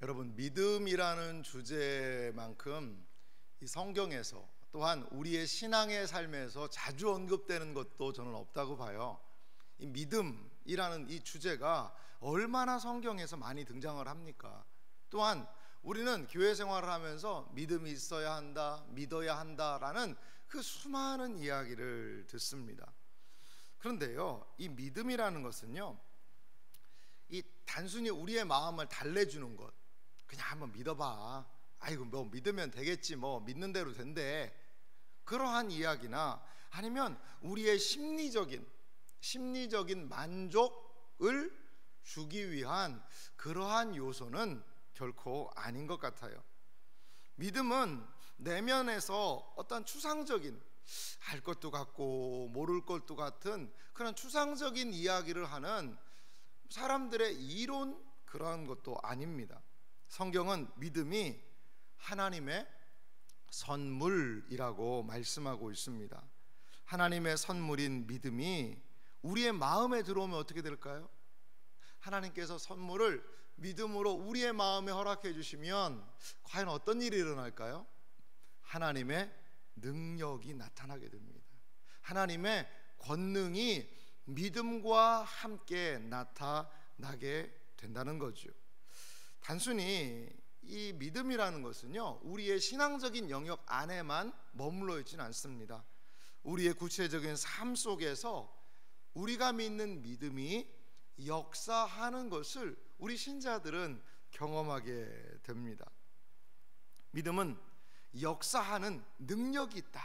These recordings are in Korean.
여러분, 믿음이라는 주제만큼 이 성경에서 또한 우리의 신앙의 삶에서 자주 언급되는 것도 저는 없다고 봐요. 이 믿음이라는 이 주제가 얼마나 성경에서 많이 등장을 합니까? 또한 우리는 교회 생활을 하면서 믿음이 있어야 한다, 믿어야 한다라는 그 수많은 이야기를 듣습니다. 그런데요, 이 믿음이라는 것은요, 이 단순히 우리의 마음을 달래주는 것, 그냥 한번 믿어봐, 아이고 뭐 믿으면 되겠지, 뭐 믿는 대로 된대, 그러한 이야기나 아니면 우리의 심리적인 만족을 주기 위한 그러한 요소는 결코 아닌 것 같아요. 믿음은 내면에서 어떤 추상적인, 알 것도 같고 모를 것도 같은 그런 추상적인 이야기를 하는 사람들의 이론, 그러한 것도 아닙니다. 성경은 믿음이 하나님의 선물이라고 말씀하고 있습니다. 하나님의 선물인 믿음이 우리의 마음에 들어오면 어떻게 될까요? 하나님께서 선물을 믿음으로 우리의 마음에 허락해 주시면 과연 어떤 일이 일어날까요? 하나님의 능력이 나타나게 됩니다. 하나님의 권능이 믿음과 함께 나타나게 된다는 거죠. 단순히 이 믿음이라는 것은요, 우리의 신앙적인 영역 안에만 머물러 있지는 않습니다. 우리의 구체적인 삶 속에서 우리가 믿는 믿음이 역사하는 것을 우리 신자들은 경험하게 됩니다. 믿음은 역사하는 능력이 있다.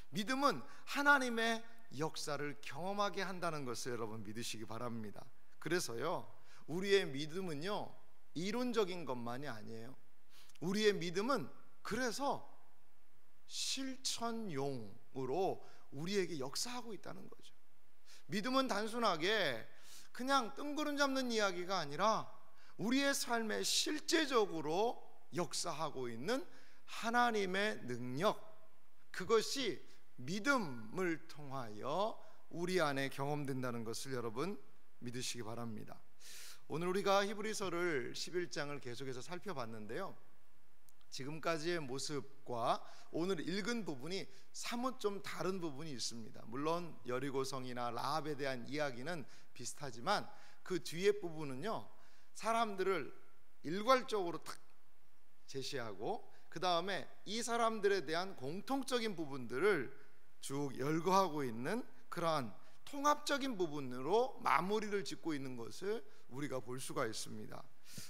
믿음은 하나님의 역사를 경험하게 한다는 것을 여러분 믿으시기 바랍니다. 그래서요, 우리의 믿음은요, 이론적인 것만이 아니에요. 우리의 믿음은 그래서 실천용으로 우리에게 역사하고 있다는 거죠. 믿음은 단순하게 그냥 뜬구름 잡는 이야기가 아니라 우리의 삶에 실제적으로 역사하고 있는 하나님의 능력, 그것이 믿음을 통하여 우리 안에 경험된다는 것을 여러분 믿으시기 바랍니다. 오늘 우리가 히브리서를 11장을 계속해서 살펴봤는데요, 지금까지의 모습과 오늘 읽은 부분이 사뭇 좀 다른 부분이 있습니다. 물론 여리고성이나 라합에 대한 이야기는 비슷하지만 그 뒤에 부분은요, 사람들을 일괄적으로 딱 제시하고 그 다음에 이 사람들에 대한 공통적인 부분들을 쭉 열거하고 있는 그러한 통합적인 부분으로 마무리를 짓고 있는 것을 우리가 볼 수가 있습니다.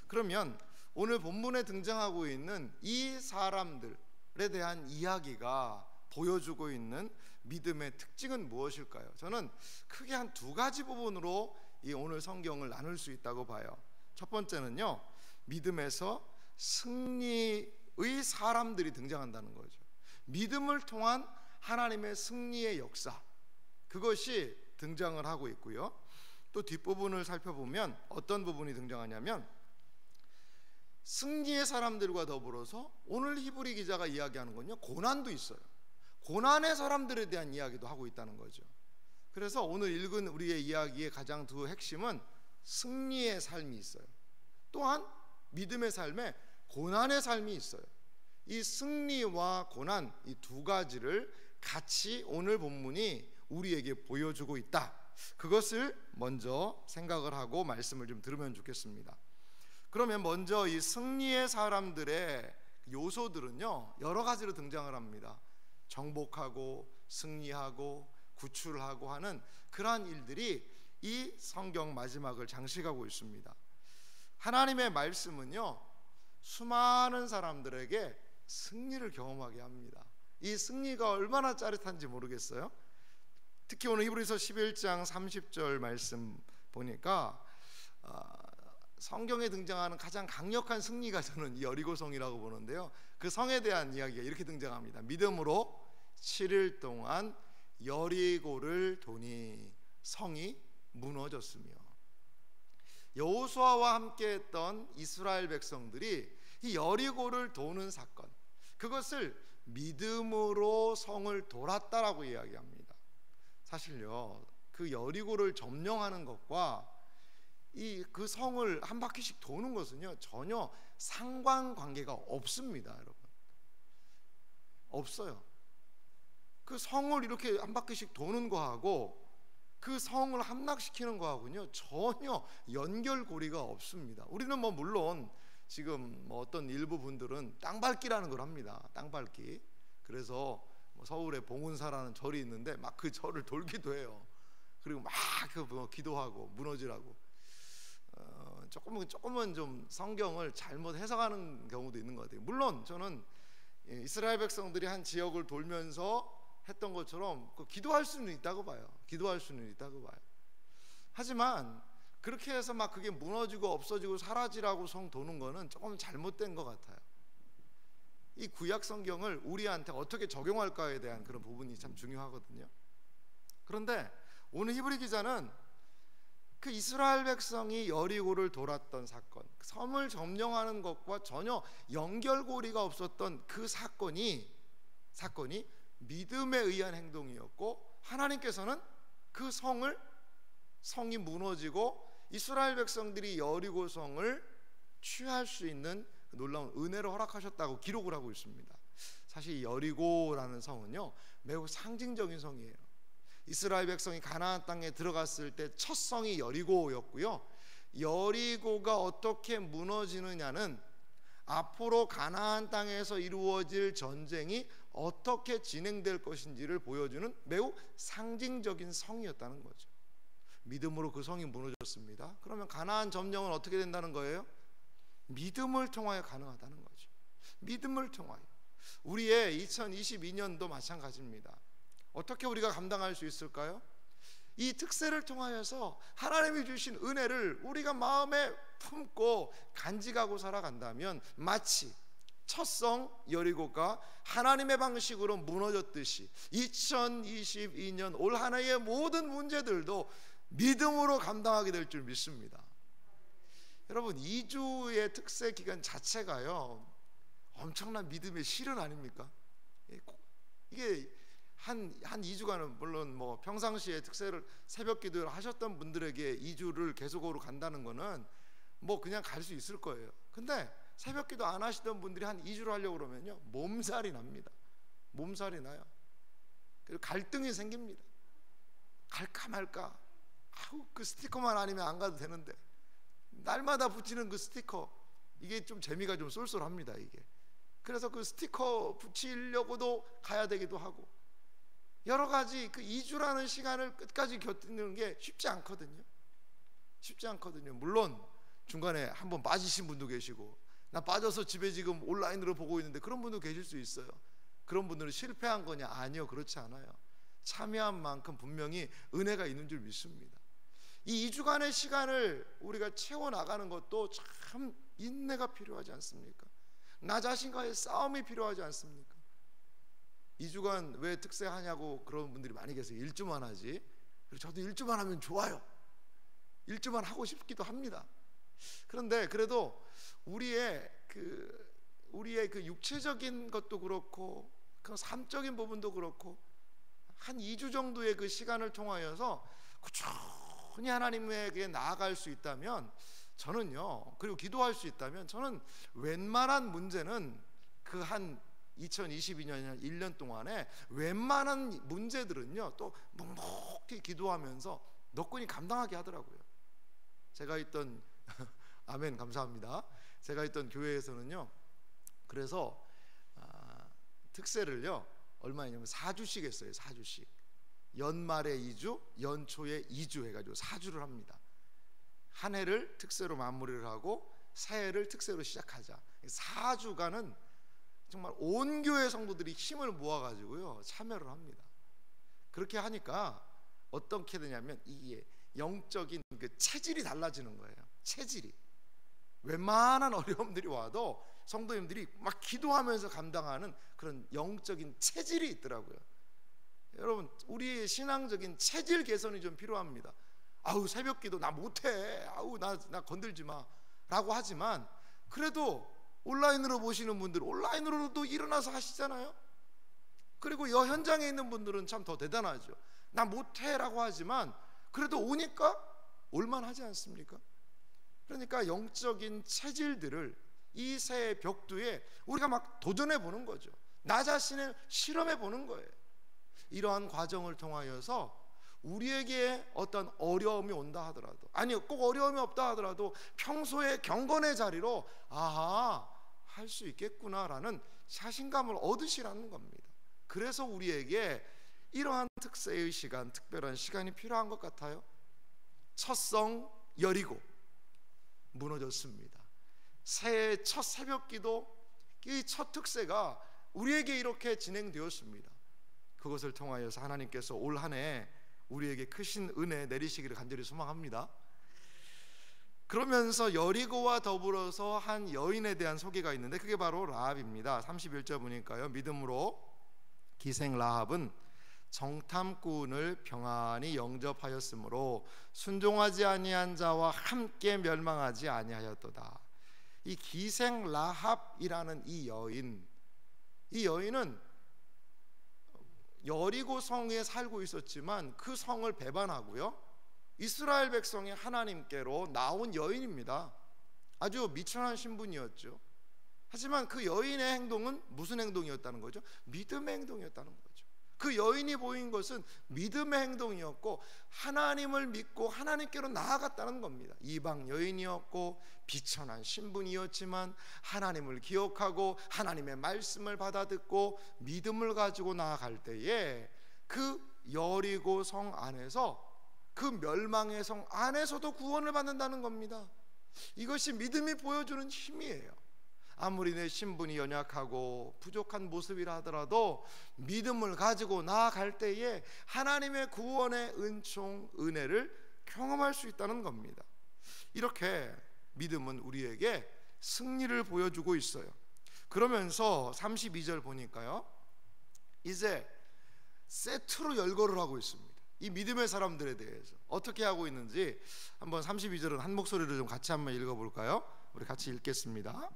그러면 오늘 본문에 등장하고 있는 이 사람들에 대한 이야기가 보여주고 있는 믿음의 특징은 무엇일까요? 저는 크게 한 두 가지 부분으로 이 오늘 성경을 나눌 수 있다고 봐요. 첫 번째는요, 믿음에서 승리의 사람들이 등장한다는 거죠. 믿음을 통한 하나님의 승리의 역사, 그것이 등장을 하고 있고요. 또 뒷부분을 살펴보면 어떤 부분이 등장하냐면 승리의 사람들과 더불어서 오늘 히브리 기자가 이야기하는 건요, 고난도 있어요. 고난의 사람들에 대한 이야기도 하고 있다는 거죠. 그래서 오늘 읽은 우리의 이야기의 가장 두 핵심은 승리의 삶이 있어요. 또한 믿음의 삶에 고난의 삶이 있어요. 이 승리와 고난, 이 두 가지를 같이 오늘 본문이 우리에게 보여주고 있다. 그것을 먼저 생각을 하고 말씀을 좀 들으면 좋겠습니다. 그러면 먼저 이 승리의 사람들의 요소들은요, 여러 가지로 등장을 합니다. 정복하고 승리하고 구출하고 하는 그러한 일들이 이 성경 마지막을 장식하고 있습니다. 하나님의 말씀은요, 수많은 사람들에게 승리를 경험하게 합니다. 이 승리가 얼마나 짜릿한지 모르겠어요. 특히 오늘 히브리서 11장 30절 말씀 보니까 성경에 등장하는 가장 강력한 승리가 저는 이 여리고성이라고 보는데요, 그 성에 대한 이야기가 이렇게 등장합니다. 믿음으로 7일 동안 여리고를 도니 성이 무너졌으며. 여호수아와 함께했던 이스라엘 백성들이 이 여리고를 도는 사건, 그것을 믿음으로 성을 돌았다라고 이야기합니다. 사실요, 그 여리고를 점령하는 것과 그 성을 한 바퀴씩 도는 것은요 전혀 상관관계가 없습니다, 여러분. 없어요. 그 성을 이렇게 한 바퀴씩 도는 거하고 그 성을 함락시키는 거하고는요 전혀 연결고리가 없습니다. 우리는 뭐 물론 지금 뭐 어떤 일부 분들은 땅밟기라는 걸 합니다. 땅밟기. 그래서 뭐 서울에 봉은사라는 절이 있는데 막 그 절을 돌기도 해요. 그리고 막 뭐 기도하고 무너지라고. 조금은 좀 성경을 잘못 해석하는 경우도 있는 것 같아요. 물론 저는 이스라엘 백성들이 한 지역을 돌면서 했던 것처럼 기도할 수는 있다고 봐요. 기도할 수는 있다고 봐요. 하지만 그렇게 해서 막 그게 무너지고 없어지고 사라지라고 성 도는 거는 조금 잘못된 것 같아요. 이 구약 성경을 우리한테 어떻게 적용할까에 대한 그런 부분이 참 중요하거든요. 그런데 오늘 히브리 기자는 그 이스라엘 백성이 여리고를 돌았던 사건, 섬을 점령하는 것과 전혀 연결고리가 없었던 그 사건이 믿음에 의한 행동이었고, 하나님께서는 그 성이 무너지고 이스라엘 백성들이 여리고 성을 취할 수 있는 놀라운 은혜를 허락하셨다고 기록을 하고 있습니다. 사실 여리고라는 성은요 매우 상징적인 성이에요. 이스라엘 백성이 가나안 땅에 들어갔을 때 첫 성이 여리고였고요, 여리고가 어떻게 무너지느냐는 앞으로 가나안 땅에서 이루어질 전쟁이 어떻게 진행될 것인지를 보여주는 매우 상징적인 성이었다는 거죠. 믿음으로 그 성이 무너졌습니다. 그러면 가나안 점령은 어떻게 된다는 거예요? 믿음을 통하여 가능하다는 거죠. 믿음을 통하여. 우리의 2022년도 마찬가지입니다. 어떻게 우리가 감당할 수 있을까요? 이 특세를 통하여서 하나님이 주신 은혜를 우리가 마음에 품고 간직하고 살아간다면 마치 첫 성 여리고가 하나님의 방식으로 무너졌듯이 2022년 올 한 해의 모든 문제들도 믿음으로 감당하게 될 줄 믿습니다. 여러분, 2주의 특세 기간 자체가요 엄청난 믿음의 실현 아닙니까? 이게 한 2주간은 물론 뭐 평상시에 특세를 새벽 기도를 하셨던 분들에게 2주를 계속으로 간다는 거는 뭐 그냥 갈 수 있을 거예요. 근데 새벽 기도 안 하시던 분들이 한 2주를 하려고 그러면요 몸살이 납니다. 몸살이 나요. 그리고 갈등이 생깁니다. 갈까 말까. 그 스티커만 아니면 안 가도 되는데 날마다 붙이는 그 스티커, 이게 좀 재미가 좀 쏠쏠합니다. 이게 그래서 그 스티커 붙이려고도 가야 되기도 하고, 여러 가지 그 2주라는 시간을 끝까지 견디는 게 쉽지 않거든요. 쉽지 않거든요. 물론 중간에 한번 빠지신 분도 계시고, 나 빠져서 집에 지금 온라인으로 보고 있는데, 그런 분도 계실 수 있어요. 그런 분들은 실패한 거냐? 아니요, 그렇지 않아요. 참여한 만큼 분명히 은혜가 있는 줄 믿습니다. 이 2주간의 시간을 우리가 채워나가는 것도 참 인내가 필요하지 않습니까? 나 자신과의 싸움이 필요하지 않습니까? 2주간 왜 특세하냐고 그런 분들이 많이 계세요. 1주만 하지. 그리고 저도 1주만 하면 좋아요. 1주만 하고 싶기도 합니다. 그런데 그래도 우리의 그 육체적인 것도 그렇고 그 삶적인 부분도 그렇고 한 2주 정도의 그 시간을 통하여서 꾸준히 하나님에게 나아갈 수 있다면, 저는요, 그리고 기도할 수 있다면, 저는 웬만한 문제는 그 한 2022년 1년 동안에 웬만한 문제들은요 또 묵묵히 기도하면서 너끈히 감당하게 하더라고요. 제가 있던 아멘, 감사합니다. 제가 있던 교회에서는요, 그래서 특세를요 얼마냐면 4주씩 했어요. 4주씩. 연말에 2주, 연초에 2주 해가지고 4주를 합니다. 한 해를 특세로 마무리를 하고 새해를 특세로 시작하자. 4주간은 정말 온 교회 성도들이 힘을 모아가지고요 참여를 합니다. 그렇게 하니까 어떻게 되냐면 이게 영적인 그 체질이 달라지는 거예요. 체질이. 웬만한 어려움들이 와도 성도님들이 막 기도하면서 감당하는 그런 영적인 체질이 있더라고요. 여러분, 우리의 신앙적인 체질 개선이 좀 필요합니다. 아우, 새벽 기도 나 못해, 아우 나 건들지 마 라고 하지만, 그래도 온라인으로 보시는 분들 온라인으로도 일어나서 하시잖아요. 그리고 현장에 있는 분들은 참 더 대단하죠. 나 못해 라고 하지만 그래도 오니까 올만하지 않습니까? 그러니까 영적인 체질들을 이 새 벽두에 우리가 막 도전해 보는 거죠. 나 자신을 실험해 보는 거예요. 이러한 과정을 통하여서 우리에게 어떤 어려움이 온다 하더라도, 아니요, 꼭 어려움이 없다 하더라도 평소에 경건의 자리로 아하, 할 수 있겠구나라는 자신감을 얻으시라는 겁니다. 그래서 우리에게 이러한 특세의 시간, 특별한 시간이 필요한 것 같아요. 첫성 여리고 무너졌습니다. 새해 첫 새벽기도, 이 첫 특세가 우리에게 이렇게 진행되었습니다. 그것을 통하여서 하나님께서 올 한 해 우리에게 크신 은혜 내리시기를 간절히 소망합니다. 그러면서 여리고와 더불어서 한 여인에 대한 소개가 있는데 그게 바로 라합입니다. 31절 보니까요, 믿음으로 기생 라합은 정탐꾼을 평안히 영접하였으므로 순종하지 아니한 자와 함께 멸망하지 아니하였도다. 이 기생 라합이라는 이 여인은 여리고 성에 살고 있었지만 그 성을 배반하고요, 이스라엘 백성이 하나님께로 나온 여인입니다. 아주 미천한 신분이었죠. 하지만 그 여인의 행동은 무슨 행동이었다는 거죠? 믿음의 행동이었다는 거죠. 그 여인이 보인 것은 믿음의 행동이었고 하나님을 믿고 하나님께로 나아갔다는 겁니다. 이방 여인이었고 비천한 신분이었지만 하나님을 기억하고 하나님의 말씀을 받아듣고 믿음을 가지고 나아갈 때에 그 여리고 성 안에서, 그 멸망의 성 안에서도 구원을 받는다는 겁니다. 이것이 믿음이 보여주는 힘이에요. 아무리 내 신분이 연약하고 부족한 모습이라 하더라도 믿음을 가지고 나아갈 때에 하나님의 구원의 은총, 은혜를 경험할 수 있다는 겁니다. 이렇게 믿음은 우리에게 승리를 보여주고 있어요. 그러면서 32절 보니까요, 이제 세트로 열거를 하고 있습니다. 이 믿음의 사람들에 대해서 어떻게 하고 있는지 한번 32절은 한 목소리로 좀 같이 한번 읽어볼까요? 우리 같이 읽겠습니다.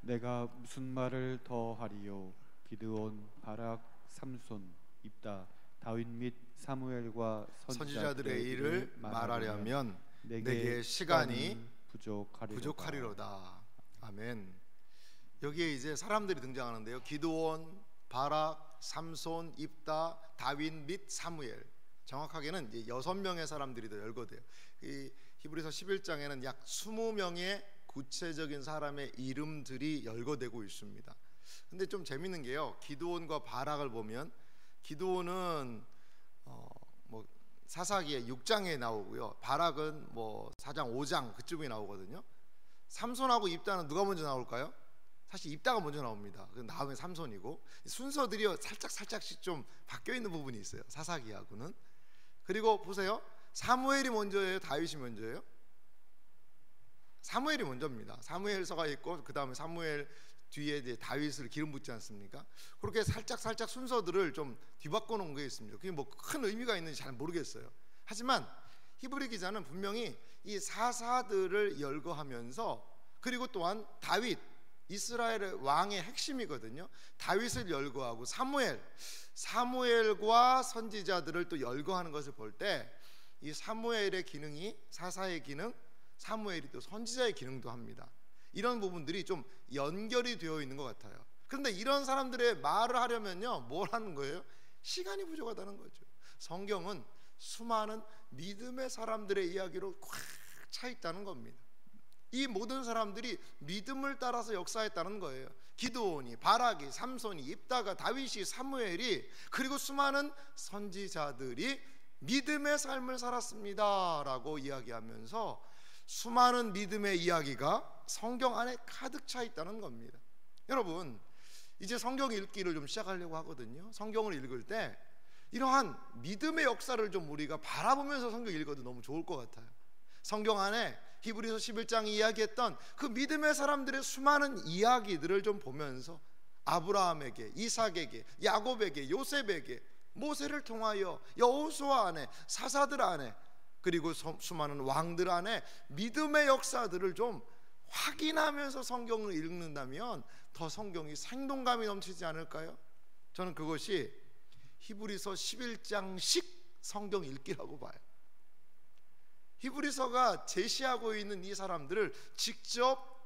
내가 무슨 말을 더 하리요? 기드온, 바락, 삼손, 입다, 다윗 및 사무엘과 선지자들의 일을 말하려면 내게 시간이 부족하리로다. 아멘. 여기에 이제 사람들이 등장하는데요, 기드온, 바락, 삼손, 입다, 다윗 및 사무엘. 정확하게는 이제 6명의 사람들이 더 열거돼요. 이 히브리서 11장에는 약 20명의 구체적인 사람의 이름들이 열거되고 있습니다. 근데 좀 재밌는 게요, 기드온과 바락을 보면 기드온은 뭐 사사기의 6장에 나오고요, 바락은 뭐 4장 5장 그쯤에 나오거든요. 삼손하고 입다는 누가 먼저 나올까요? 사실 입다가 먼저 나옵니다. 그 다음에 삼손이고, 순서들이 살짝씩 좀 바뀌어 있는 부분이 있어요, 사사기하고는. 그리고 보세요, 사무엘이 먼저예요, 다윗이 먼저예요? 사무엘이 먼저입니다. 사무엘서가 있고 그 다음에 사무엘 뒤에 이제 다윗을 기름 붓지 않습니까? 그렇게 살짝 순서들을 좀 뒤바꿔 놓은 게 있습니다. 그게 뭐 큰 의미가 있는지 잘 모르겠어요. 하지만 히브리 기자는 분명히 이 사사들을 열거하면서, 그리고 또한 다윗, 이스라엘의 왕의 핵심이거든요. 다윗을 열거하고 사무엘과 선지자들을 또 열거하는 것을 볼 때 이 사무엘의 기능이 사사의 기능, 사무엘이 또 선지자의 기능도 합니다. 이런 부분들이 좀 연결이 되어 있는 것 같아요. 그런데 이런 사람들의 말을 하려면요, 뭘 하는 거예요? 시간이 부족하다는 거죠. 성경은 수많은 믿음의 사람들의 이야기로 꽉 차 있다는 겁니다. 이 모든 사람들이 믿음을 따라서 역사했다는 거예요. 기드온이, 바락이, 삼손이, 입다가, 다윗이, 사무엘이, 그리고 수많은 선지자들이 믿음의 삶을 살았습니다 라고 이야기하면서 수많은 믿음의 이야기가 성경 안에 가득 차 있다는 겁니다. 여러분, 이제 성경 읽기를 좀 시작하려고 하거든요. 성경을 읽을 때 이러한 믿음의 역사를 좀 우리가 바라보면서 성경 읽어도 너무 좋을 것 같아요. 성경 안에 히브리서 11장이 이야기했던 그 믿음의 사람들의 수많은 이야기들을 좀 보면서 아브라함에게, 이삭에게, 야곱에게, 요셉에게, 모세를 통하여 여호수아 안에, 사사들 안에, 그리고 수많은 왕들 안에 믿음의 역사들을 좀 확인하면서 성경을 읽는다면 더 성경이 생동감이 넘치지 않을까요? 저는 그것이 히브리서 11장식 성경 읽기라고 봐요. 히브리서가 제시하고 있는 이 사람들을 직접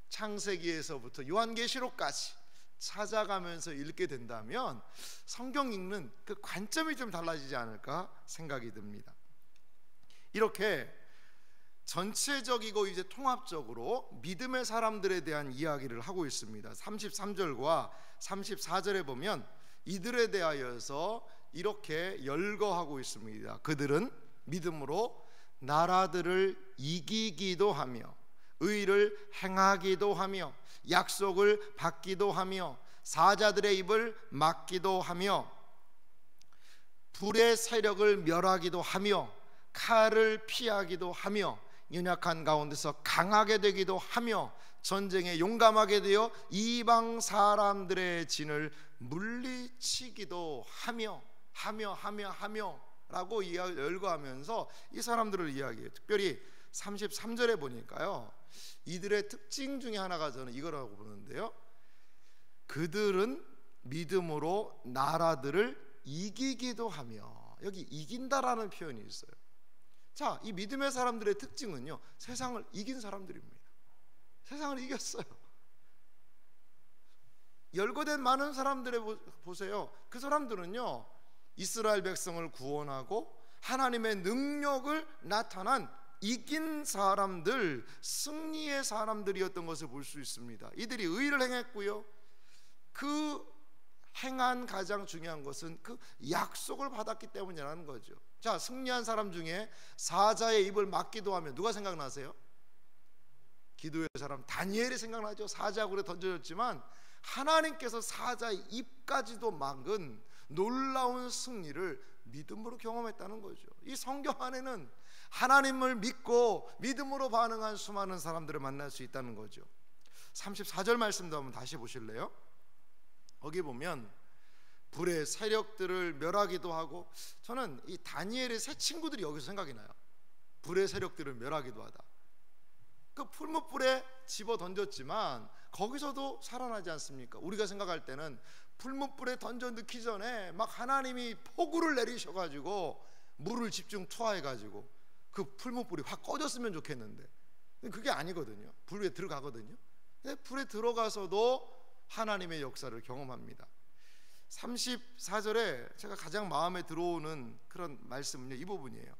창세기에서부터 요한계시록까지 찾아가면서 읽게 된다면 성경 읽는 그 관점이 좀 달라지지 않을까 생각이 듭니다. 이렇게 전체적이고 이제 통합적으로 믿음의 사람들에 대한 이야기를 하고 있습니다. 33절과 34절에 보면 이들에 대하여서 이렇게 열거하고 있습니다. 그들은 믿음으로 나라들을 이기기도 하며 의를 행하기도 하며 약속을 받기도 하며 사자들의 입을 막기도 하며 불의 세력을 멸하기도 하며 칼을 피하기도 하며 연약한 가운데서 강하게 되기도 하며 전쟁에 용감하게 되어 이방 사람들의 진을 물리치기도 하며 라고 열거하면서 이 사람들을 이야기해요. 특별히 33절에 보니까요, 이들의 특징 중에 하나가 저는 이거라고 보는데요, 그들은 믿음으로 나라들을 이기기도 하며, 여기 이긴다라는 표현이 있어요. 자, 이 믿음의 사람들의 특징은요, 세상을 이긴 사람들입니다. 세상을 이겼어요. 열거된 많은 사람들을 보세요. 그 사람들은요, 이스라엘 백성을 구원하고 하나님의 능력을 나타난 이긴 사람들, 승리의 사람들이었던 것을 볼 수 있습니다. 이들이 의를 행했고요, 그 행한 가장 중요한 것은 그 약속을 받았기 때문이라는 거죠. 자, 승리한 사람 중에 사자의 입을 막기도 하면 누가 생각나세요? 기도의 사람 다니엘이 생각나죠. 사자굴에 던져졌지만 하나님께서 사자의 입까지도 막은 놀라운 승리를 믿음으로 경험했다는 거죠. 이 성경 안에는 하나님을 믿고 믿음으로 반응한 수많은 사람들을 만날 수 있다는 거죠. 34절 말씀도 한번 다시 보실래요? 거기 보면 불의 세력들을 멸하기도 하고, 저는 이 다니엘의 세 친구들이 여기서 생각이 나요. 불의 세력들을 멸하기도 하다. 그 풀무불에 집어 던졌지만 거기서도 살아나지 않습니까? 우리가 생각할 때는 풀무불에 던져 넣기 전에 막 하나님이 폭우를 내리셔가지고 물을 집중 투하해가지고 그 풀무불이 확 꺼졌으면 좋겠는데, 그게 아니거든요. 불 위에 들어가거든요. 근데 불에 들어가서도 하나님의 역사를 경험합니다. 34절에 제가 가장 마음에 들어오는 그런 말씀은요, 이 부분이에요.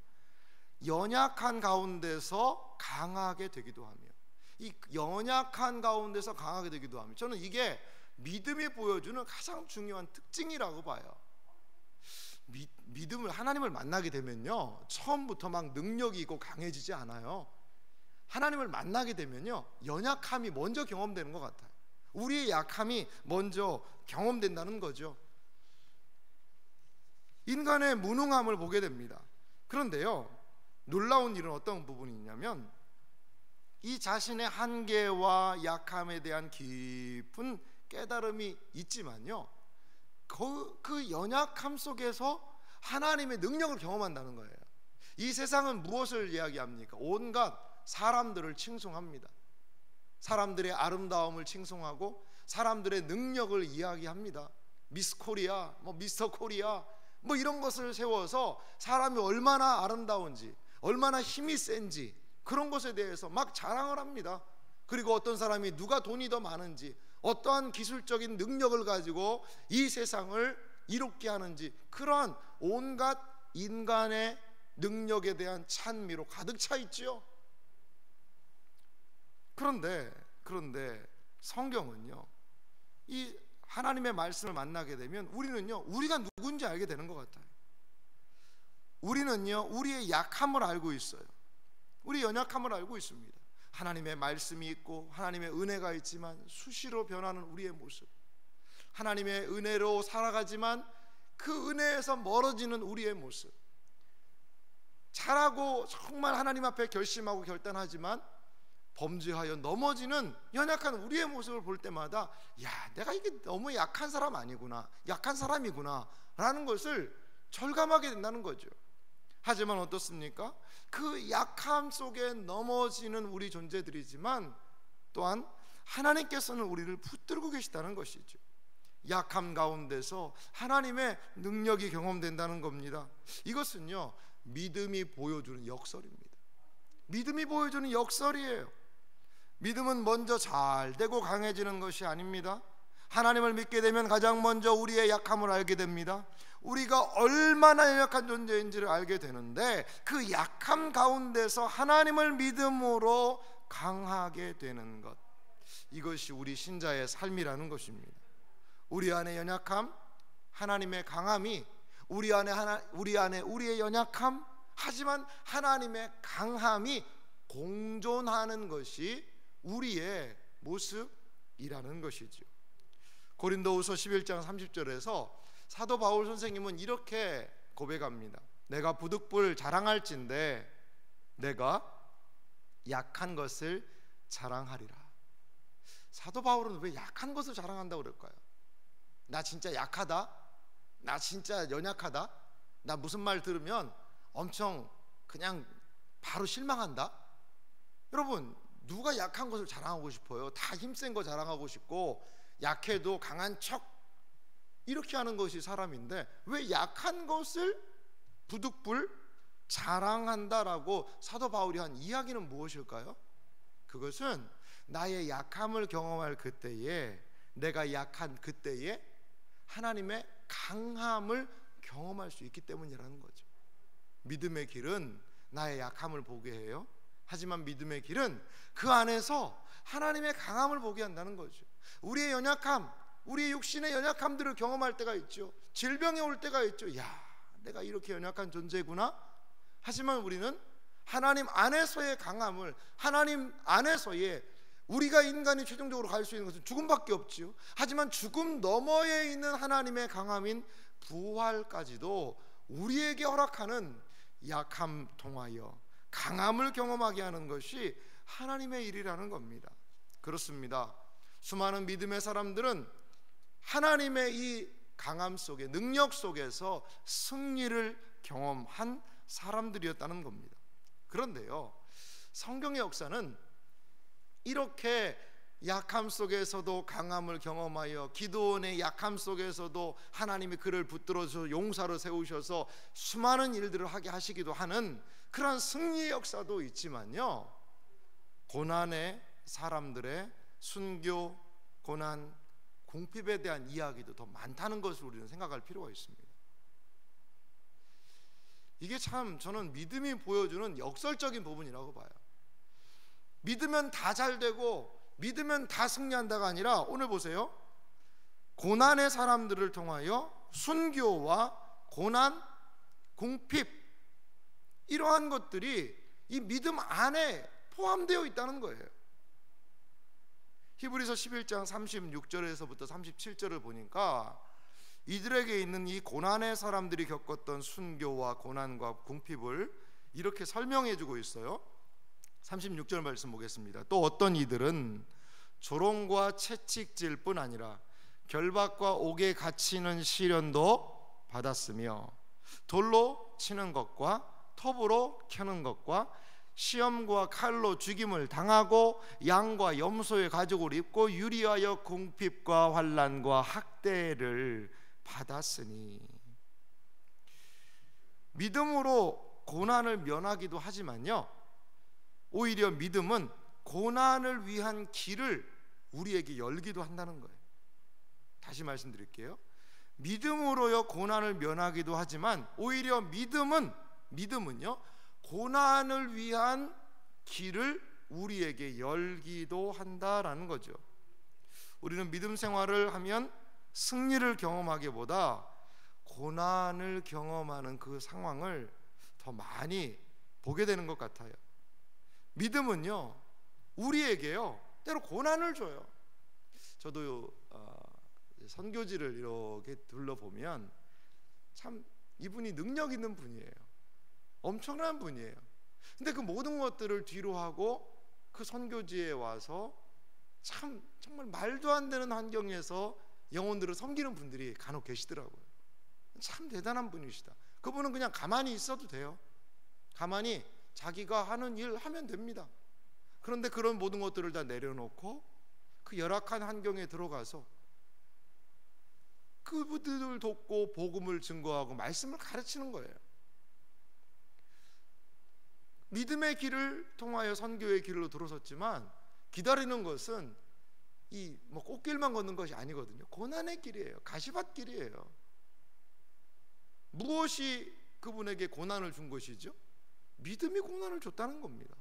연약한 가운데서 강하게 되기도 하며, 이 연약한 가운데서 강하게 되기도 하며, 저는 이게 믿음이 보여주는 가장 중요한 특징이라고 봐요. 믿음을, 하나님을 만나게 되면요, 처음부터 막 능력이 있고 강해지지 않아요. 하나님을 만나게 되면요, 연약함이 먼저 경험되는 것 같아요. 우리의 약함이 먼저 경험된다는 거죠. 인간의 무능함을 보게 됩니다. 그런데요, 놀라운 일은 어떤 부분이 있냐면, 이 자신의 한계와 약함에 대한 깊은 깨달음이 있지만요, 그 연약함 속에서 하나님의 능력을 경험한다는 거예요. 이 세상은 무엇을 이야기합니까? 온갖 사람들을 칭송합니다. 사람들의 아름다움을 칭송하고 사람들의 능력을 이야기합니다. 미스 코리아, 미스터 코리아, 이런 것을 세워서 사람이 얼마나 아름다운지, 얼마나 힘이 센지 그런 것에 대해서 막 자랑을 합니다. 그리고 어떤 사람이 누가 돈이 더 많은지, 어떠한 기술적인 능력을 가지고 이 세상을 이롭게 하는지, 그러한 온갖 인간의 능력에 대한 찬미로 가득 차 있지요. 그런데 성경은요, 이 하나님의 말씀을 만나게 되면 우리는요, 우리가 누군지 알게 되는 것 같아요. 우리는요, 우리의 약함을 알고 있어요. 우리 연약함을 알고 있습니다. 하나님의 말씀이 있고 하나님의 은혜가 있지만 수시로 변하는 우리의 모습, 하나님의 은혜로 살아가지만 그 은혜에서 멀어지는 우리의 모습, 잘하고 정말 하나님 앞에 결심하고 결단하지만 범죄하여 넘어지는 연약한 우리의 모습을 볼 때마다, 야, 내가 이게 너무 약한 사람 아니구나, 약한 사람이구나 라는 것을 절감하게 된다는 거죠. 하지만 어떻습니까? 그 약함 속에 넘어지는 우리 존재들이지만 또한 하나님께서는 우리를 붙들고 계시다는 것이죠. 약함 가운데서 하나님의 능력이 경험된다는 겁니다. 이것은요, 믿음이 보여주는 역설입니다. 믿음이 보여주는 역설이에요. 믿음은 먼저 잘 되고 강해지는 것이 아닙니다. 하나님을 믿게 되면 가장 먼저 우리의 약함을 알게 됩니다. 우리가 얼마나 연약한 존재인지를 알게 되는데, 그 약함 가운데서 하나님을 믿음으로 강하게 되는 것, 이것이 우리 신자의 삶이라는 것입니다. 우리 안의 연약함, 하나님의 강함이 우리 안에 우리의 연약함, 하지만 하나님의 강함이 공존하는 것이 우리의 모습이라는 것이죠. 고린도후서 11장 30절에서 사도 바울 선생님은 이렇게 고백합니다. 내가 부득불 자랑할진대 내가 약한 것을 자랑하리라. 사도 바울은 왜 약한 것을 자랑한다고 그럴까요? 나 진짜 약하다, 나 진짜 연약하다, 나 무슨 말 들으면 엄청 그냥 바로 실망한다. 여러분, 누가 약한 것을 자랑하고 싶어요? 다 힘센 거 자랑하고 싶고, 약해도 강한 척 이렇게 하는 것이 사람인데, 왜 약한 것을 부득불 자랑한다라고 사도 바울이 한 이야기는 무엇일까요? 그것은 나의 약함을 경험할 그때에, 내가 약한 그때에 하나님의 강함을 경험할 수 있기 때문이라는 거죠. 믿음의 길은 나의 약함을 보게 해요. 하지만 믿음의 길은 그 안에서 하나님의 강함을 보게 한다는 거죠. 우리의 연약함, 우리의 육신의 연약함들을 경험할 때가 있죠. 질병이 올 때가 있죠. 야, 내가 이렇게 연약한 존재구나. 하지만 우리는 하나님 안에서의 강함을, 하나님 안에서의, 우리가 인간이 최종적으로 갈 수 있는 것은 죽음밖에 없지요. 하지만 죽음 너머에 있는 하나님의 강함인 부활까지도 우리에게 허락하는 약함 통하여 강함을 경험하게 하는 것이 하나님의 일이라는 겁니다. 그렇습니다. 수많은 믿음의 사람들은 하나님의 이 강함 속에, 능력 속에서 승리를 경험한 사람들이었다는 겁니다. 그런데요, 성경의 역사는 이렇게 약함 속에서도 강함을 경험하여, 기드온의 약함 속에서도 하나님이 그를 붙들어서 용사로 세우셔서 수많은 일들을 하게 하시기도 하는 그런 승리의 역사도 있지만요, 고난의 사람들의 순교, 고난, 궁핍에 대한 이야기도 더 많다는 것을 우리는 생각할 필요가 있습니다. 이게 참 저는 믿음이 보여주는 역설적인 부분이라고 봐요. 믿으면 다 잘 되고 믿으면 다 승리한다가 아니라, 오늘 보세요, 고난의 사람들을 통하여 순교와 고난, 궁핍, 이러한 것들이 이 믿음 안에 포함되어 있다는 거예요. 히브리서 11장 36절에서부터 37절을 보니까 이들에게 있는 이 고난의 사람들이 겪었던 순교와 고난과 궁핍을 이렇게 설명해 주고 있어요. 36절 말씀 보겠습니다. 또 어떤 이들은 조롱과 채찍질 뿐 아니라 결박과 옥에 갇히는 시련도 받았으며, 돌로 치는 것과 톱으로 켜는 것과 시험과 칼로 죽임을 당하고 양과 염소의 가죽을 입고 유리하여 궁핍과 환난과 학대를 받았으니. 믿음으로 고난을 면하기도 하지만요, 오히려 믿음은 고난을 위한 길을 우리에게 열기도 한다는 거예요. 다시 말씀드릴게요. 믿음으로요 고난을 면하기도 하지만 오히려 믿음은요 고난을 위한 길을 우리에게 열기도 한다라는 거죠. 우리는 믿음 생활을 하면 승리를 경험하기보다 고난을 경험하는 그 상황을 더 많이 보게 되는 것 같아요. 믿음은요 우리에게요 때로 고난을 줘요. 저도 선교지를 이렇게 둘러보면 참 이분이 능력 있는 분이에요. 엄청난 분이에요. 근데 그 모든 것들을 뒤로 하고 그 선교지에 와서 참 정말 말도 안 되는 환경에서 영혼들을 섬기는 분들이 간혹 계시더라고요. 참 대단한 분이시다. 그분은 그냥 가만히 있어도 돼요. 가만히 자기가 하는 일 하면 됩니다. 그런데 그런 모든 것들을 다 내려놓고 그 열악한 환경에 들어가서 그분들을 돕고 복음을 증거하고 말씀을 가르치는 거예요. 믿음의 길을 통하여 선교의 길로 들어섰지만 기다리는 것은 이 뭐 꽃길만 걷는 것이 아니거든요. 고난의 길이에요. 가시밭 길이에요. 무엇이 그분에게 고난을 준 것이죠? 믿음이 고난을 줬다는 겁니다.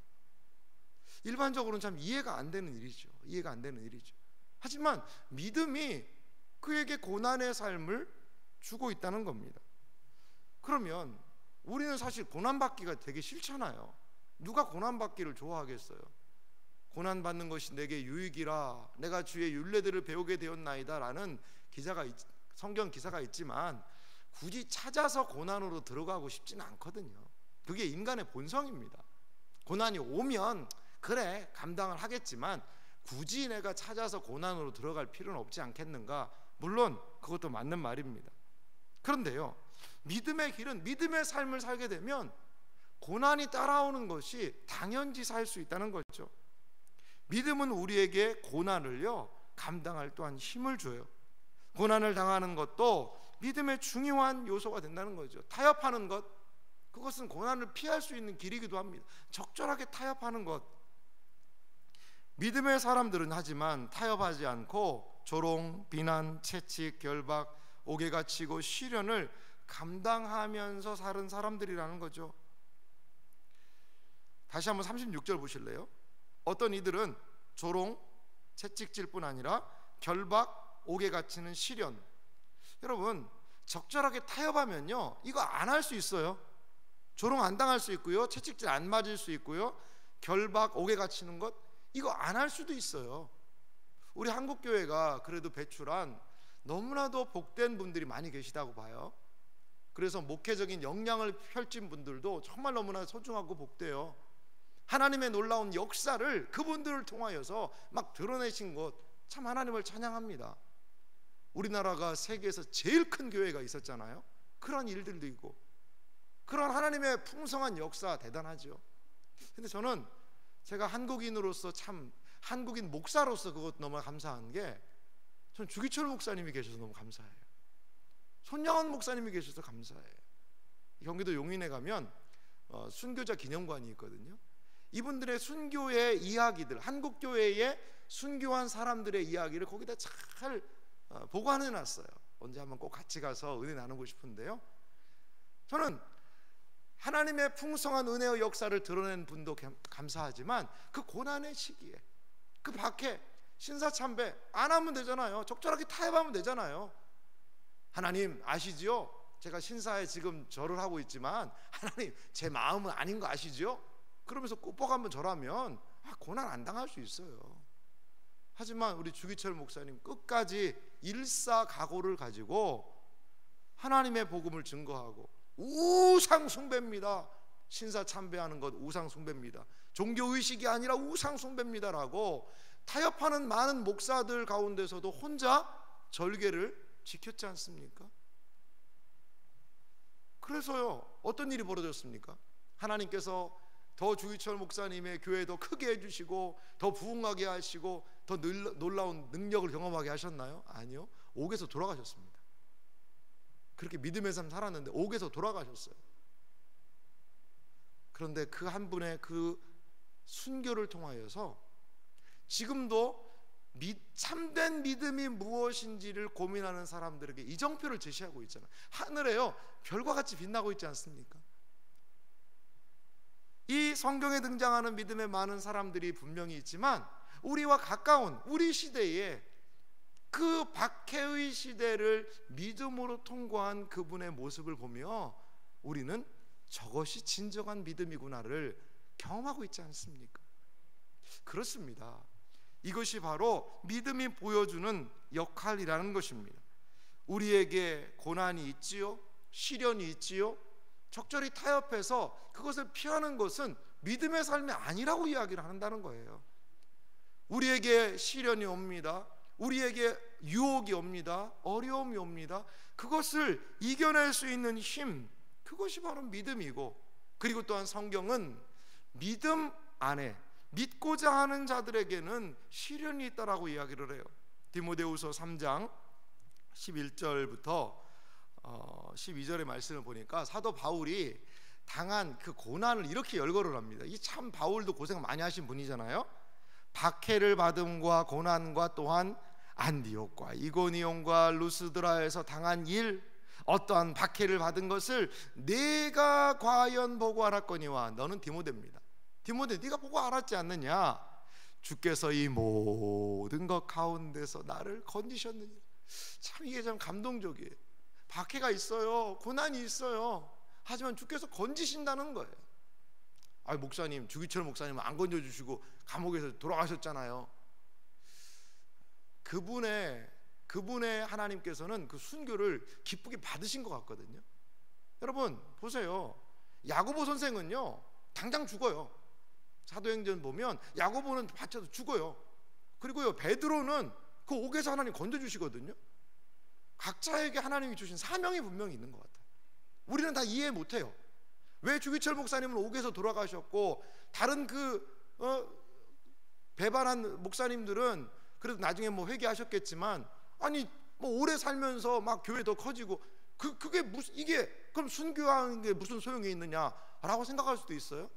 일반적으로는 참 이해가 안 되는 일이죠. 이해가 안 되는 일이죠. 하지만 믿음이 그에게 고난의 삶을 주고 있다는 겁니다. 그러면 우리는 사실 고난받기가 되게 싫잖아요. 누가 고난받기를 좋아하겠어요? 고난받는 것이 내게 유익이라 내가 주의 율례들을 배우게 되었나이다 라는 성경 기사가 있지만 굳이 찾아서 고난으로 들어가고 싶지는 않거든요. 그게 인간의 본성입니다. 고난이 오면 그래 감당을 하겠지만 굳이 내가 찾아서 고난으로 들어갈 필요는 없지 않겠는가? 물론 그것도 맞는 말입니다. 그런데요, 믿음의 길은, 믿음의 삶을 살게 되면 고난이 따라오는 것이 당연지사할 수 있다는 거죠. 믿음은 우리에게 고난을요 감당할 또한 힘을 줘요. 고난을 당하는 것도 믿음의 중요한 요소가 된다는 거죠. 타협하는 것, 그것은 고난을 피할 수 있는 길이기도 합니다. 적절하게 타협하는 것. 믿음의 사람들은 하지만 타협하지 않고 조롱, 비난, 채찍, 결박, 옥에 갇히고 시련을 감당하면서 사는 사람들이라는 거죠. 다시 한번 36절 보실래요? 어떤 이들은 조롱, 채찍질뿐 아니라 결박, 옥에 갇히는 시련. 여러분, 적절하게 타협하면요 이거 안 할 수 있어요. 조롱 안 당할 수 있고요, 채찍질 안 맞을 수 있고요, 결박, 옥에 갇히는 것 이거 안 할 수도 있어요. 우리 한국교회가 그래도 배출한 너무나도 복된 분들이 많이 계시다고 봐요. 그래서 목회적인 역량을 펼친 분들도 정말 너무나 소중하고 복돼요. 하나님의 놀라운 역사를 그분들을 통하여서 막 드러내신 것, 참 하나님을 찬양합니다. 우리나라가 세계에서 제일 큰 교회가 있었잖아요. 그런 일들도 있고 그런 하나님의 풍성한 역사 대단하죠. 근데 저는 제가 한국인으로서, 참 한국인 목사로서 그것 너무 감사한 게, 저는 주기철 목사님이 계셔서 너무 감사해요. 손양원 목사님이 계셔서 감사해요. 경기도 용인에 가면 순교자 기념관이 있거든요. 이분들의 순교의 이야기들, 한국교회의 순교한 사람들의 이야기를 거기다 잘 보관해 놨어요. 언제 한번 꼭 같이 가서 은혜 나누고 싶은데요, 저는 하나님의 풍성한 은혜의 역사를 드러낸 분도 감사하지만 그 고난의 시기에, 그 밖에 신사참배 안 하면 되잖아요. 적절하게 타협하면 되잖아요. 하나님 아시지요? 제가 신사에 지금 절을 하고 있지만 하나님 제 마음은 아닌 거 아시죠? 그러면서 꾸벅 한번 절하면 고난 안 당할 수 있어요. 하지만 우리 주기철 목사님 끝까지 일사각오를 가지고 하나님의 복음을 증거하고, 우상 숭배입니다. 신사 참배하는 것 우상 숭배입니다. 종교 의식이 아니라 우상 숭배입니다라고 타협하는 많은 목사들 가운데서도 혼자 절개를 지켰지 않습니까? 그래서요, 어떤 일이 벌어졌습니까? 하나님께서 더 주기철 목사님의 교회 더 크게 해주시고 더 부흥하게 하시고 더 놀라운 능력을 경험하게 하셨나요? 아니요, 옥에서 돌아가셨습니다. 그렇게 믿음의 삶 살았는데 옥에서 돌아가셨어요. 그런데 그 한 분의 그 순교를 통하여서 지금도 참된 믿음이 무엇인지를 고민하는 사람들에게 이정표를 제시하고 있잖아요. 하늘에요 별과 같이 빛나고 있지 않습니까? 이 성경에 등장하는 믿음의 많은 사람들이 분명히 있지만 우리와 가까운 우리 시대에 그 박해의 시대를 믿음으로 통과한 그분의 모습을 보며 우리는 저것이 진정한 믿음이구나를 경험하고 있지 않습니까? 그렇습니다. 이것이 바로 믿음이 보여주는 역할이라는 것입니다. 우리에게 고난이 있지요, 시련이 있지요. 적절히 타협해서 그것을 피하는 것은 믿음의 삶이 아니라고 이야기를 한다는 거예요. 우리에게 시련이 옵니다. 우리에게 유혹이 옵니다. 어려움이 옵니다. 그것을 이겨낼 수 있는 힘, 그것이 바로 믿음이고, 그리고 또한 성경은 믿음 안에 믿고자 하는 자들에게는 시련이 있다라고 이야기를 해요. 디모데후서 3장 11절부터 12절의 말씀을 보니까 사도 바울이 당한 그 고난을 이렇게 열거를 합니다. 이 참 바울도 고생 많이 하신 분이잖아요. 박해를 받음과 고난과 또한 안디옥과 이고니온과 루스드라에서 당한 일, 어떠한 박해를 받은 것을 내가 과연 보고 알았거니와 너는 디모데입니다. 디모데, 네가 보고 알았지 않느냐? 주께서 이 모든 것 가운데서 나를 건지셨느냐. 참 이게 참 감동적이에요. 박해가 있어요, 고난이 있어요. 하지만 주께서 건지신다는 거예요. 아, 목사님, 주기철 목사님 안 건져주시고 감옥에서 돌아가셨잖아요. 그분의 하나님께서는 그 순교를 기쁘게 받으신 것 같거든요. 여러분 보세요. 야고보 선생은요 당장 죽어요. 사도행전 보면 야고보는 받쳐서 죽어요. 그리고요 베드로는 그 옥에서 하나님 건져주시거든요. 각자에게 하나님이 주신 사명이 분명히 있는 것 같아요. 우리는 다 이해 못해요. 왜 주기철 목사님은 옥에서 돌아가셨고 다른 배반한 목사님들은 그래도 나중에 뭐 회개하셨겠지만, 아니 뭐 오래 살면서 막 교회 더 커지고 그게 무슨, 이게 그럼 순교하는 게 무슨 소용이 있느냐라고 생각할 수도 있어요.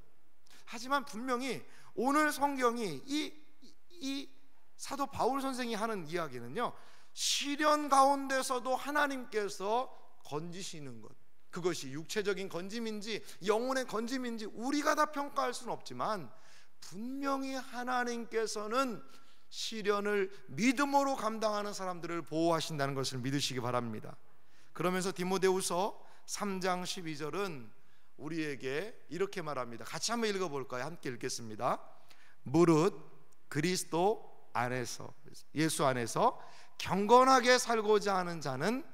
하지만 분명히 오늘 성경이 이 사도 바울 선생이 하는 이야기는요, 시련 가운데서도 하나님께서 건지시는 것, 그것이 육체적인 건짐인지 영혼의 건짐인지 우리가 다 평가할 수는 없지만 분명히 하나님께서는 시련을 믿음으로 감당하는 사람들을 보호하신다는 것을 믿으시기 바랍니다. 그러면서 디모데후서 3장 12절은 우리에게 이렇게 말합니다. 같이 한번 읽어볼까요? 함께 읽겠습니다. 무릇 그리스도 안에서, 예수 안에서 경건하게 살고자 하는 자는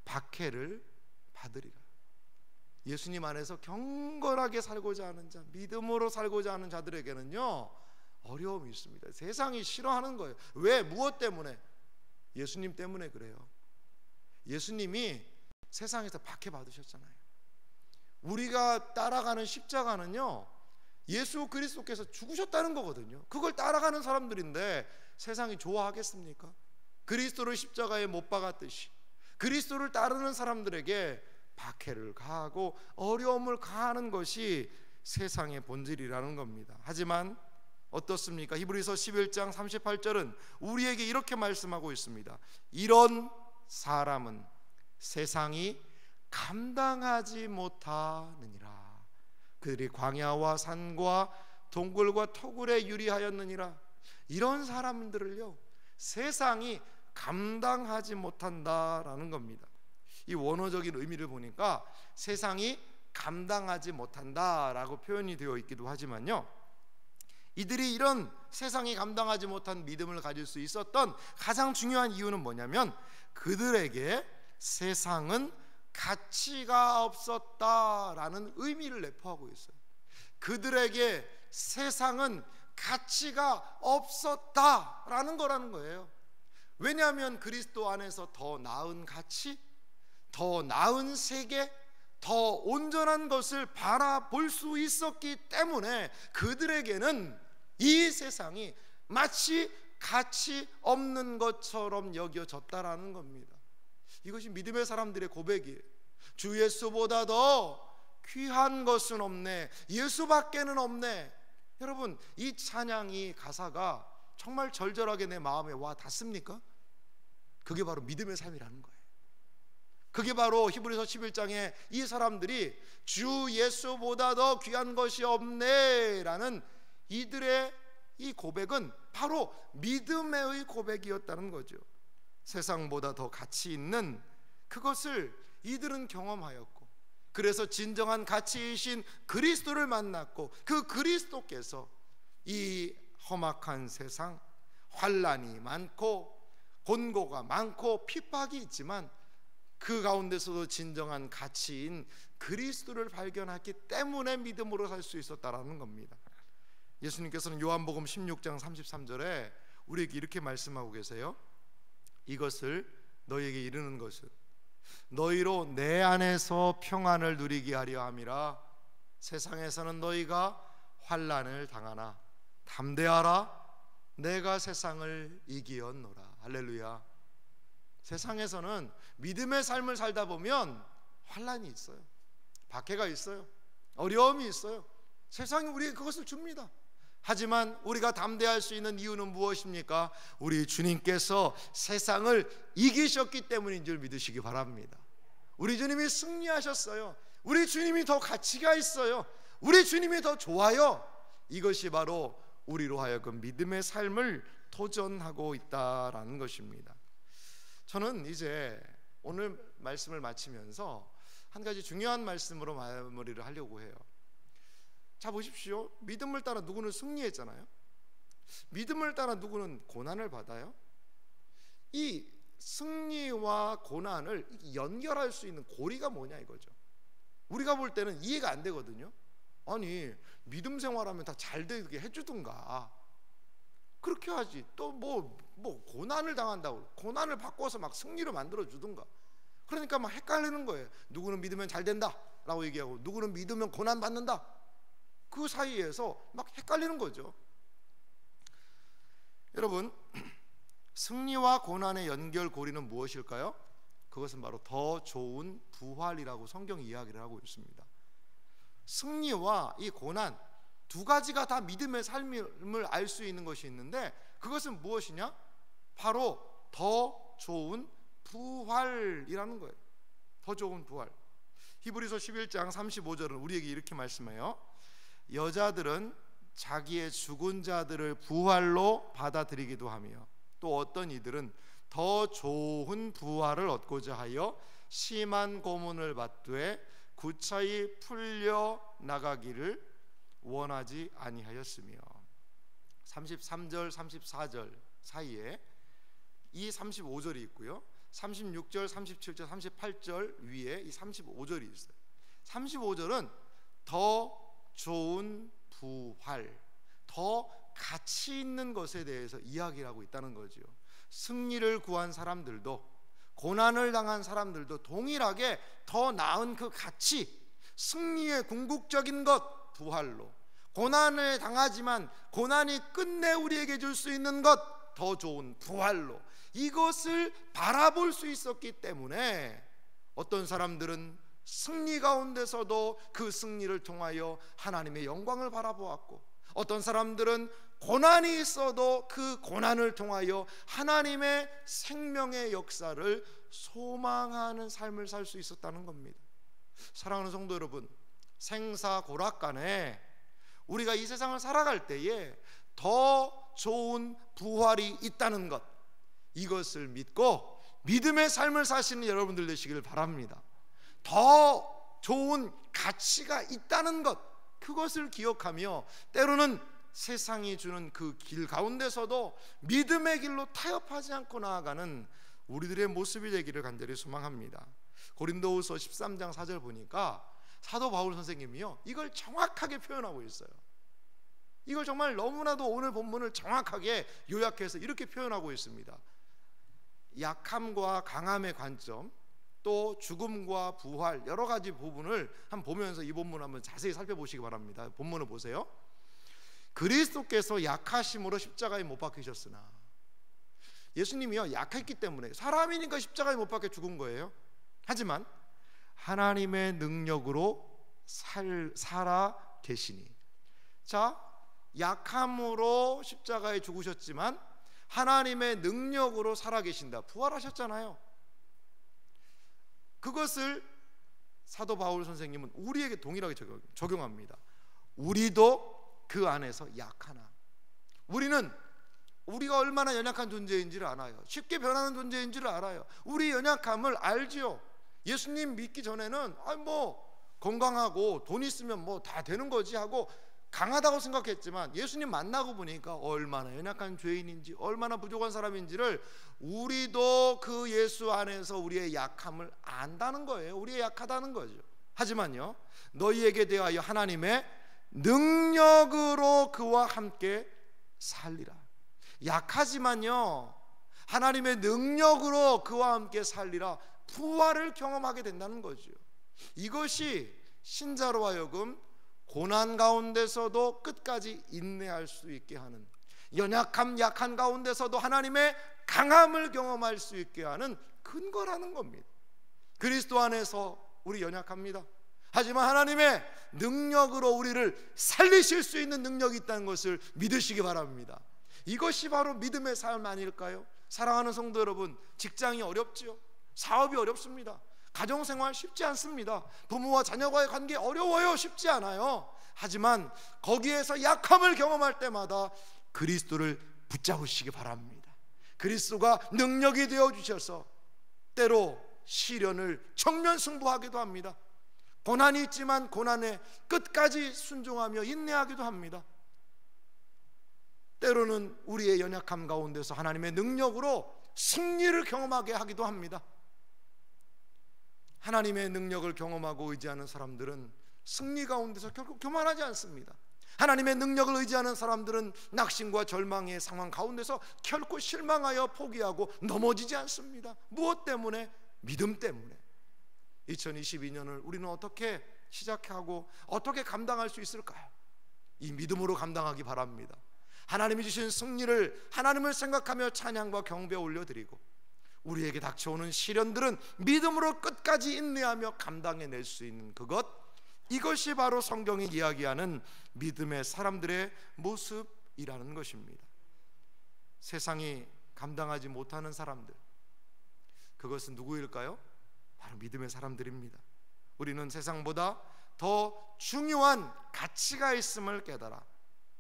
박해를 받으리라. 예수님 안에서 경건하게 살고자 하는 자, 믿음으로 살고자 하는 자들에게는요 어려움이 있습니다. 세상이 싫어하는 거예요. 왜? 무엇 때문에? 예수님 때문에 그래요. 예수님이 세상에서 박해 받으셨잖아요. 우리가 따라가는 십자가는요 예수 그리스도께서 죽으셨다는 거거든요. 그걸 따라가는 사람들인데 세상이 좋아하겠습니까? 그리스도를 십자가에 못 박았듯이 그리스도를 따르는 사람들에게 박해를 가하고 어려움을 가하는 것이 세상의 본질이라는 겁니다. 하지만 어떻습니까? 히브리서 11장 38절은 우리에게 이렇게 말씀하고 있습니다. 이런 사람은 세상이 감당하지 못하느니라. 그들이 광야와 산과 동굴과 토굴에 유리하였느니라. 이런 사람들을요 세상이 감당하지 못한다라는 겁니다. 이 원어적인 의미를 보니까 세상이 감당하지 못한다라고 표현이 되어 있기도 하지만요, 이들이 이런 세상이 감당하지 못한 믿음을 가질 수 있었던 가장 중요한 이유는 뭐냐면 그들에게 세상은 가치가 없었다라는 의미를 내포하고 있어요. 그들에게 세상은 가치가 없었다라는 거라는 거예요. 왜냐하면 그리스도 안에서 더 나은 가치, 더 나은 세계, 더 온전한 것을 바라볼 수 있었기 때문에 그들에게는 이 세상이 마치 가치 없는 것처럼 여겨졌다라는 겁니다. 이것이 믿음의 사람들의 고백이에요. 주 예수보다 더 귀한 것은 없네, 예수밖에는 없네. 여러분 이 찬양이 가사가 정말 절절하게 내 마음에 와 닿습니까? 그게 바로 믿음의 삶이라는 거예요. 그게 바로 히브리서 11장에 이 사람들이 주 예수보다 더 귀한 것이 없네 라는 이들의 이 고백은 바로 믿음의 고백이었다는 거죠. 세상보다 더 가치 있는 그것을 이들은 경험하였고, 그래서 진정한 가치이신 그리스도를 만났고, 그 그리스도께서 이 험악한 세상, 환난이 많고 곤고가 많고 핍박이 있지만 그 가운데서도 진정한 가치인 그리스도를 발견했기 때문에 믿음으로 살 수 있었다라는 겁니다. 예수님께서는 요한복음 16장 33절에 우리에게 이렇게 말씀하고 계세요. 이것을 너희에게 이르는 것은 너희로 내 안에서 평안을 누리게 하려 함이라. 세상에서는 너희가 환난을 당하나 담대하라, 내가 세상을 이기었노라. 할렐루야. 세상에서는 믿음의 삶을 살다 보면 환난이 있어요. 박해가 있어요. 어려움이 있어요. 세상이 우리에게 그것을 줍니다. 하지만 우리가 담대할 수 있는 이유는 무엇입니까? 우리 주님께서 세상을 이기셨기 때문인 줄 믿으시기 바랍니다. 우리 주님이 승리하셨어요. 우리 주님이 더 가치가 있어요. 우리 주님이 더 좋아요. 이것이 바로 우리로 하여금 믿음의 삶을 도전하고 있다라는 것입니다. 저는 이제 오늘 말씀을 마치면서 한 가지 중요한 말씀으로 마무리를 하려고 해요. 자, 보십시오. 믿음을 따라 누구는 승리했잖아요. 믿음을 따라 누구는 고난을 받아요. 이 승리와 고난을 연결할 수 있는 고리가 뭐냐 이거죠. 우리가 볼 때는 이해가 안 되거든요. 아니, 믿음 생활하면 다 잘 되게 해주든가 그렇게 하지, 또 뭐 고난을 당한다고 고난을 바꿔서 막 승리로 만들어 주든가. 그러니까 막 헷갈리는 거예요. 누구는 믿으면 잘 된다 라고 얘기하고 누구는 믿으면 고난 받는다. 그 사이에서 막 헷갈리는 거죠. 여러분, 승리와 고난의 연결고리는 무엇일까요? 그것은 바로 더 좋은 부활이라고 성경 이야기를 하고 있습니다. 승리와 이 고난 두 가지가 다 믿음의 삶을 알 수 있는 것이 있는데, 그것은 무엇이냐? 바로 더 좋은 부활이라는 거예요. 더 좋은 부활. 히브리서 11장 35절은 우리에게 이렇게 말씀해요. 여자들은 자기의 죽은 자들을 부활로 받아들이기도 하며 또 어떤 이들은 더 좋은 부활을 얻고자 하여 심한 고문을 받되 구차히 풀려 나가기를 원하지 아니하였으며. 33절 34절 사이에 이 35절이 있고요, 36절 37절 38절 위에 이 35절이 있어요. 35절은 더 좋은 부활, 더 가치 있는 것에 대해서 이야기를 하고 있다는 거죠. 승리를 구한 사람들도 고난을 당한 사람들도 동일하게 더 나은 그 가치, 승리의 궁극적인 것 부활로, 고난을 당하지만 고난이 끝내 우리에게 줄 수 있는 것 더 좋은 부활로, 이것을 바라볼 수 있었기 때문에 어떤 사람들은 승리 가운데서도 그 승리를 통하여 하나님의 영광을 바라보았고, 어떤 사람들은 고난이 있어도 그 고난을 통하여 하나님의 생명의 역사를 소망하는 삶을 살 수 있었다는 겁니다. 사랑하는 성도 여러분, 생사고락간에 우리가 이 세상을 살아갈 때에 더 좋은 부활이 있다는 것, 이것을 믿고 믿음의 삶을 사시는 여러분들 되시길 바랍니다. 더 좋은 가치가 있다는 것, 그것을 기억하며 때로는 세상이 주는 그 길 가운데서도 믿음의 길로 타협하지 않고 나아가는 우리들의 모습이 되기를 간절히 소망합니다. 고린도후서 13장 4절 보니까 사도 바울 선생님이요, 이걸 정확하게 표현하고 있어요. 이걸 정말 너무나도 오늘 본문을 정확하게 요약해서 이렇게 표현하고 있습니다. 약함과 강함의 관점, 또 죽음과 부활, 여러 가지 부분을 한번 보면서 이 본문 한번 자세히 살펴보시기 바랍니다. 본문을 보세요. 그리스도께서 약하심으로 십자가에 못 박히셨으나, 예수님이요 약했기 때문에, 사람이니까 십자가에 못 박혀 죽은 거예요. 하지만 하나님의 능력으로 살아 계시니, 자, 약함으로 십자가에 죽으셨지만 하나님의 능력으로 살아 계신다. 부활하셨잖아요. 그것을 사도 바울 선생님은 우리에게 동일하게 적용합니다. 우리도 그 안에서 약하나, 우리가 얼마나 연약한 존재인지를 알아요. 쉽게 변하는 존재인지를 알아요. 우리 연약함을 알지요. 예수님 믿기 전에는 건강하고 돈 있으면 다 되는 거지 하고 강하다고 생각했지만, 예수님 만나고 보니까 얼마나 연약한 죄인인지, 얼마나 부족한 사람인지를 우리도 그 예수 안에서 우리의 약함을 안다는 거예요. 우리의 약하다는 거죠. 하지만요, 너희에게 대하여 하나님의 능력으로 그와 함께 살리라. 약하지만요, 하나님의 능력으로 그와 함께 살리라. 부활을 경험하게 된다는 거죠. 이것이 신자로 하여금 고난 가운데서도 끝까지 인내할 수 있게 하는, 약한 가운데서도 하나님의 강함을 경험할 수 있게 하는 근거라는 겁니다. 그리스도 안에서 우리 연약합니다. 하지만 하나님의 능력으로 우리를 살리실 수 있는 능력이 있다는 것을 믿으시기 바랍니다. 이것이 바로 믿음의 삶 아닐까요? 사랑하는 성도 여러분, 직장이 어렵지요. 사업이 어렵습니다. 가정생활 쉽지 않습니다. 부모와 자녀와의 관계 어려워요. 쉽지 않아요. 하지만 거기에서 약함을 경험할 때마다 그리스도를 붙잡으시기 바랍니다. 그리스도가 능력이 되어주셔서 때로 시련을 정면 승부하기도 합니다. 고난이 있지만 고난에 끝까지 순종하며 인내하기도 합니다. 때로는 우리의 연약함 가운데서 하나님의 능력으로 승리를 경험하게 하기도 합니다. 하나님의 능력을 경험하고 의지하는 사람들은 승리 가운데서 결국 교만하지 않습니다. 하나님의 능력을 의지하는 사람들은 낙심과 절망의 상황 가운데서 결코 실망하여 포기하고 넘어지지 않습니다. 무엇 때문에? 믿음 때문에. 2022년을 우리는 어떻게 시작하고 어떻게 감당할 수 있을까요? 이 믿음으로 감당하기 바랍니다. 하나님이 주신 승리를 하나님을 생각하며 찬양과 경배 올려드리고, 우리에게 닥쳐오는 시련들은 믿음으로 끝까지 인내하며 감당해낼 수 있는 그것, 이것이 바로 성경이 이야기하는 믿음의 사람들의 모습이라는 것입니다. 세상이 감당하지 못하는 사람들, 그것은 누구일까요? 바로 믿음의 사람들입니다. 우리는 세상보다 더 중요한 가치가 있음을 깨달아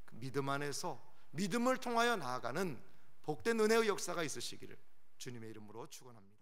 그 믿음 안에서 믿음을 통하여 나아가는 복된 은혜의 역사가 있으시기를 주님의 이름으로 축원합니다.